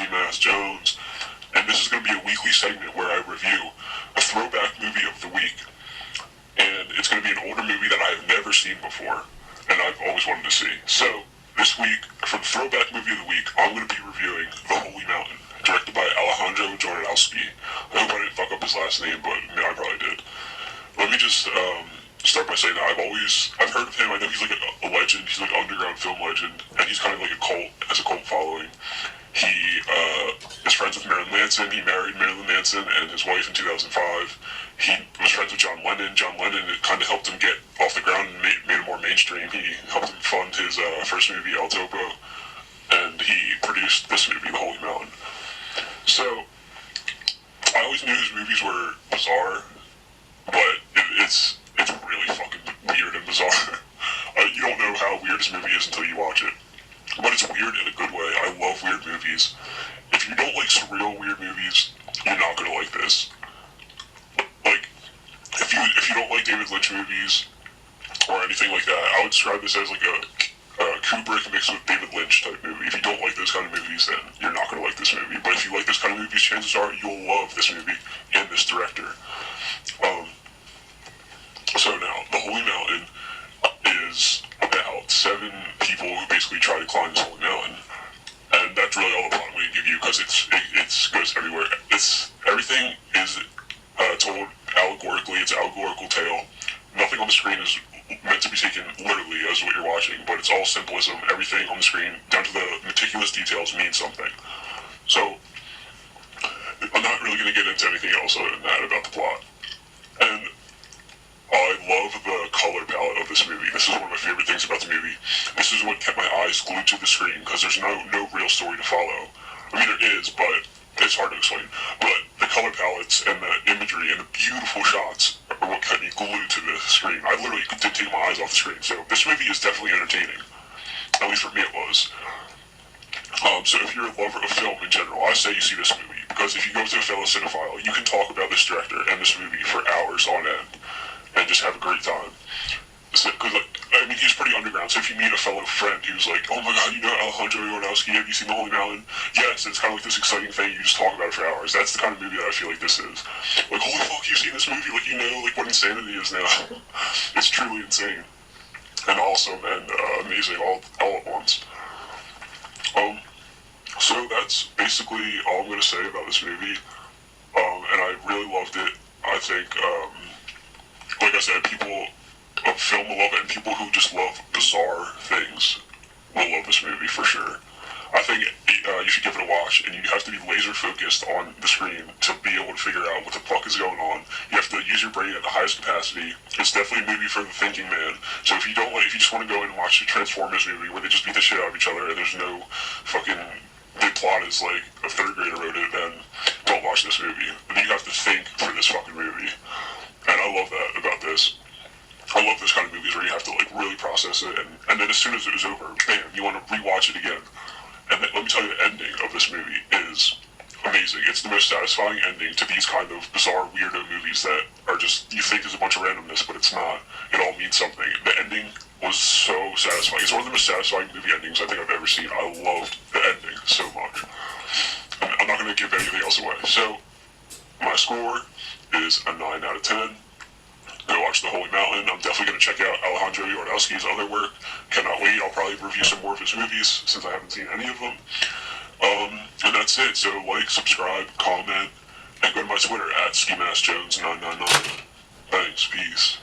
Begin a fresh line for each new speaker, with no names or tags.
Ski Mask Jones, and this is going to be a weekly segment where I review a throwback movie of the week. And it's going to be an older movie that I have never seen before, and I've always wanted to see. So, this week, for the throwback movie of the week, I'm going to be reviewing The Holy Mountain, directed by Alejandro Jodorowsky. I hope I didn't fuck up his last name, but I probably did. Let me just start by saying that I've heard of him. I know he's like a legend. He's like an underground film legend, and he's kind of like has a cult following. He is friends with Marilyn Manson. He married Marilyn Manson and his wife in 2005. He was friends with John Lennon. John Lennon kind of helped him get off the ground and made him more mainstream. He helped him fund his first movie, El Topo, and he produced this movie, The Holy Mountain. So, I always knew his movies were bizarre, but it's really fucking weird and bizarre. You don't know how weird this movie is until you watch it. But it's weird in a good way. I love weird movies. If you don't like surreal weird movies, you're not gonna like this. Like, if you don't like David Lynch movies or anything like that, I would describe this as like a Kubrick mixed with David Lynch type movie. If you don't like those kind of movies, then you're not gonna like this movie. But if you like this kind of movies, chances are you'll love this movie and this director. So now, The Holy Mountain is about 7 people who basically try to climb this holy mountain, and that's really all the plot we give you because it goes everywhere. Everything is told allegorically. It's an allegorical tale. Nothing on the screen is meant to be taken literally as what you're watching, but it's all symbolism. Everything on the screen, down to the meticulous details, means something. So I'm not really going to get into anything else other than that about the plot. And I love the color palette of this movie. This is one of my favorite things about the movie. This is what kept my eyes glued to the screen because there's no real story to follow. I mean, there is, but it's hard to explain. But the color palettes and the imagery and the beautiful shots are what kept me glued to the screen. I literally didn't take my eyes off the screen. So this movie is definitely entertaining. At least for me it was. So if you're a lover of film in general, I say you see this movie. Because if you go to a fellow cinephile, you can talk about this director and this movie for hours on end and just have a great time. Because, I mean, he's pretty underground, so if you meet a fellow friend who's like, oh my god, you know Alejandro Jodorowsky, have you seen The Holy Mountain? Yes, it's kind of like this exciting thing, you just talk about it for hours. That's the kind of movie that I feel like this is. Like, holy fuck, you've seen this movie? Like, you know, like, what insanity is now. It's truly insane. And awesome, and amazing all at once. So that's basically all I'm going to say about this movie. And I really loved it. I think, like I said, people of film will love it, and people who just love bizarre things will love this movie for sure. I think you should give it a watch, and you have to be laser focused on the screen to be able to figure out what the fuck is going on. You have to use your brain at the highest capacity. It's definitely a movie for the thinking man. So if you just want to go in and watch a Transformers movie where they just beat the shit out of each other and there's no fucking, the plot is like a 3rd grader wrote it, then don't watch this movie. But you have to think for this fucking movie. And I love that about this. I love this kind of movies where you have to like really process it, and then as soon as it was over, bam, you want to rewatch it again. And then, let me tell you, the ending of this movie is amazing. It's the most satisfying ending to these kind of bizarre, weirdo movies that are just, you think is a bunch of randomness, but it's not. It all means something. The ending was so satisfying. It's one of the most satisfying movie endings I think I've ever seen. I loved the ending so much. And I'm not going to give anything else away. So, my score is a 9 out of 10. Go watch The Holy Mountain. I'm definitely going to check out Alejandro Jodorowsky's other work. Cannot wait. I'll probably review some more of his movies since I haven't seen any of them. And that's it. So like, subscribe, comment, and go to my Twitter at SkiMaskJones999. Thanks. Peace.